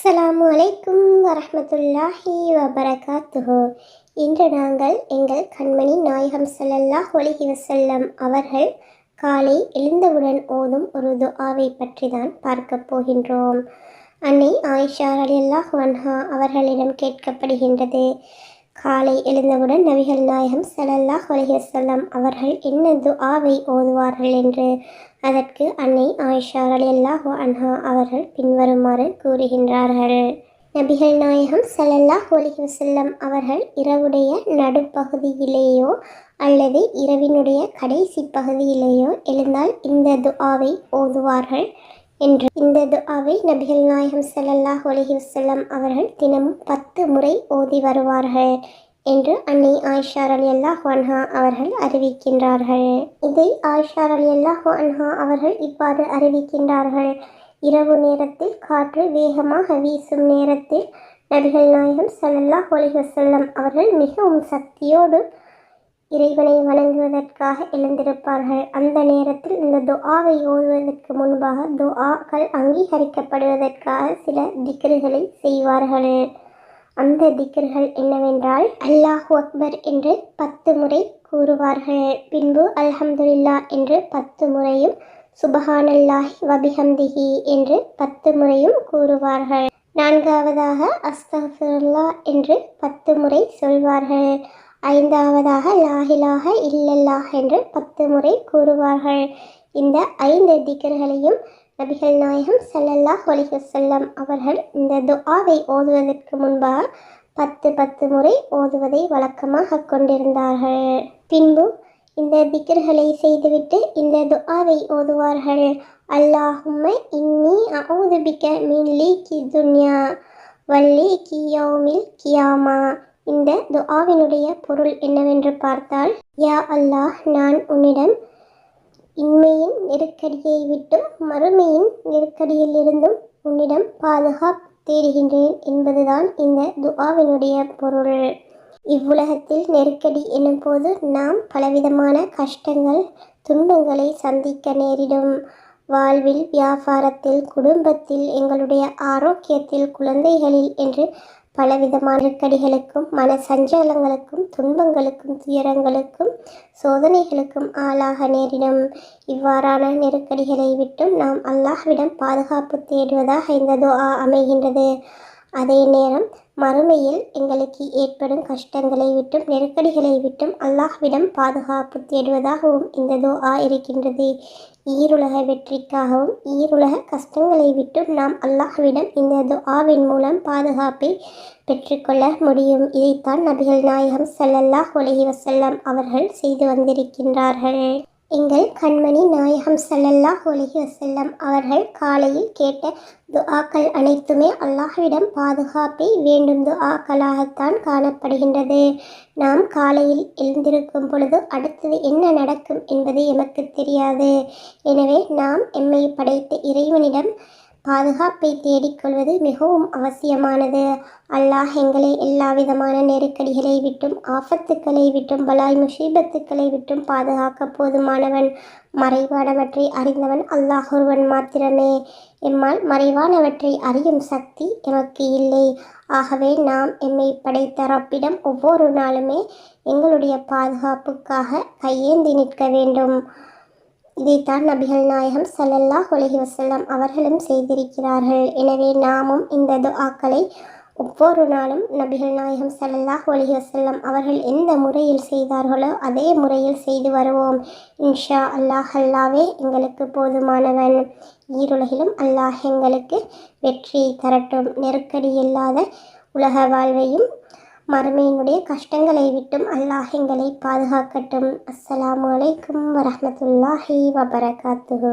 அஸ்ஸலாமு அலைக்கும் வரஹ்மத்துல்லாஹி வபரகாத்துஹு. இன்று நாங்கள் எங்கள் கண்மணி நாயகம் ஸல்லல்லாஹு அலைஹி வஸல்லம் அவர்கள் காலை எழுந்தவுடன் ஓதும் ஒரு துஆவை பற்றி தான் பார்க்க போகின்றோம். அன்னை ஆயிஷா ரலியல்லாஹு அன்ஹா அவர்களிடம் கேட்கப்படுகின்றது, காலை எழுந்தவுடன் நபிகள் நாயகம் ஸல்லல்லாஹு அலைஹி வஸல்லம் அவர்கள் என்ன துஆவை ஓதுவார்கள் என்று. அதற்கு அன்னை ஆயிஷா ரலியல்லாஹு அன்ஹா அவர்கள் பின்வருமாறு கூறுகின்றார்கள். நபிகள் நாயகம் ஸல்லல்லாஹு அலைஹி வஸல்லம் அவர்கள் இரவுடைய நடுப்பகுதியிலேயோ அல்லது இரவினுடைய கடைசி பகுதியிலேயோ எழுந்தால் இந்த துஆவை ஓதுவார்கள் என்று. இந்த துஆவை நபிகள் நாயகம் ஸல்லல்லாஹு அலைஹி வஸல்லம் அவர்கள் தினமும் 10 முறை ஓதி வருவார்கள் என்று அன்னை ஆயிஷா ரலியல்லாஹு அன்ஹா அவர்கள் அறிவிக்கின்றார்கள். இதை ஆயிஷா ரலியல்லாஹு அன்ஹா அவர்கள் இவ்வாறு அறிவிக்கின்றார்கள். இரவு நேரத்தில் காற்று வேகமாக வீசும் நேரத்தில் நபிகள் நாயகம் ஸல்லல்லாஹு அலைஹி வஸல்லம் அவர்கள் மிகவும் சக்தியோடு இறைவனை வணங்குவதற்காக எழுந்திருப்பார்கள். அந்த நேரத்தில் இந்த துஆவை ஓதுவதற்கு முன்பாக துஆக்கள் அங்கீகரிக்கப்படுவதற்காக சில திக்ருகளை செய்வார்கள். அந்த திக்ர்கள் என்னவென்றால், அல்லாஹு அக்பர் என்று 10 முறை கூறுவார்கள். பின்பு அல்ஹம்துலில்லாஹ் என்று 10 முறையும், சுபஹானல்லாஹி வபிஹம்திஹி என்று 10 முறையும் கூறுவார்கள். நான்காவதாக அஸ்தக்ஃபிருல்லாஹ் என்று 10 முறை சொல்வார்கள். ஐந்தாவதாக லா இலாஹ இல்லல்லாஹ் என்று 10 முறை கூறுவார்கள். இந்த 5 திக்ர்களையும் நபிகள் நாயகம் ஸல்லல்லாஹு அலைஹி வஸல்லம் அவர்கள் இந்த துஆவை ஓதுவதற்கு முன்பாக 10 முறை ஓதுவதை வழக்கமாக கொண்டிருந்தார்கள். பின்பு இந்த திக்ர்களை செய்துவிட்டு இந்த துஆவை ஓதுவார்கள். அல்லாஹும்ம இன்னி அஊது பிக மின் லீகி துன்யா வல்லீகி யௌமில் கியாமா. இந்த துஆவினுடைய பொருள் என்னவென்று பார்த்தால், யா அல்லாஹ், நான் உன்னிடம் இன்மையின் நெருக்கடியை விட்டும் மறுமையின் நெருக்கடியில் இருந்தும் உன்னிடம் பாதுகாப்பு தேடுகின்றேன் என்பதுதான் இந்த துஆவினுடைய பொருள். இவ்வுலகத்தில் நெருக்கடி எனும் போது நாம் பலவிதமான கஷ்டங்கள் துன்பங்களை சந்திக்க நேரிடும். வாழ்வில், வியாபாரத்தில், குடும்பத்தில், எங்களுடைய ஆரோக்கியத்தில், குழந்தைகளில் என்று பலவிதமான நெருக்கடிகளுக்கும் மன சஞ்சலங்களுக்கும் துன்பங்களுக்கும் துயரங்களுக்கும் சோதனைகளுக்கும் ஆளாக நேரிடும். இவ்வாறான நெருக்கடிகளை விட்டும் நாம் அல்லாஹ்விடம் பாதுகாப்பு தேடுவதாக இந்த துஆ அமைகின்றது. அதே நேரம் மறுமையில் எங்களுக்கு ஏற்படும் கஷ்டங்களை விட்டும் நெருக்கடிகளை விட்டும் அல்லாஹ்விடம் பாதுகாப்பு தேடுவதாகவும் இந்த துஆ இருக்கின்றது. ஈருலக வெற்றிக்காகவும் ஈருலக கஷ்டங்களை விட்டும் நாம் அல்லாஹ்விடம் இந்த துஆவின் மூலம் பாதுகாப்பை பெற்றுக்கொள்ள முடியும். இதைத்தான் நபிகள் நாயகம் ஸல்லல்லாஹு அலைஹி வஸல்லம் அவர்கள் செய்து வந்திருக்கின்றார்கள். எங்கள் கண்மணி நாயகம் ஸல்லல்லாஹு அலைஹி வஸல்லம் அவர்கள் காலையில் கேட்ட துஆக்கள் அனைத்துமே அல்லாஹ்விடம் பாதுகாப்பை வேண்டும் துஆக்களாகத்தான் காணப்படுகின்றது. நாம் காலையில் எழுந்திருக்கும் பொழுது அடுத்தது என்ன நடக்கும் என்பது எமக்கு தெரியாது. எனவே நாம் எம்மை படைத்த இறைவனிடம் பாதுகாப்பை தேடிக்கொள்வது மிகவும் அவசியமானது. அல்லாஹ் எங்களை எல்லா விதமான நெருக்கடிகளை விட்டும் ஆபத்துக்களை விட்டும் பலாய் முசீபத்துக்களை விட்டும் பாதுகாக்க போதுமானவன். மறைவானவற்றை அறிந்தவன் அல்லாஹ் ஒருவன் மாத்திரமே. எம்மால் மறைவானவற்றை அறியும் சக்தி எமக்கு இல்லை. ஆகவே நாம் எம்மை படைத்த ரப்பிடம் ஒவ்வொரு நாளுமே எங்களுடைய பாதுகாப்புக்காக கையேந்தி நிற்க வேண்டும். இதைத்தான் நபிகள் நாயகம் ஸல்லல்லாஹு அலைஹி வஸல்லம் அவர்களும் செய்திருக்கிறார்கள். எனவே நாமும் இந்த துஆக்களை ஒவ்வொரு நாளும் நபிகள் நாயகம் ஸல்லல்லாஹு அலைஹி வஸல்லம் அவர்கள் எந்த முறையில் செய்தார்களோ அதே முறையில் செய்து வருவோம். இன்ஷா அல்லாஹ், அல்லாவே எங்களுக்கு போதுமானவன். ஈருலகிலும் அல்லாஹ் எங்களுக்கு வெற்றி தரட்டும். நெருக்கடி இல்லாத உலக வாழ்வையும் மறுமையினுடைய கஷ்டங்களை விட்டும் அல்லாஹ் எங்களை பாதுகாக்கட்டும். அஸ்ஸலாமு அலைக்கும் வரஹ்மத்துல்லாஹி வபரகாத்துஹு.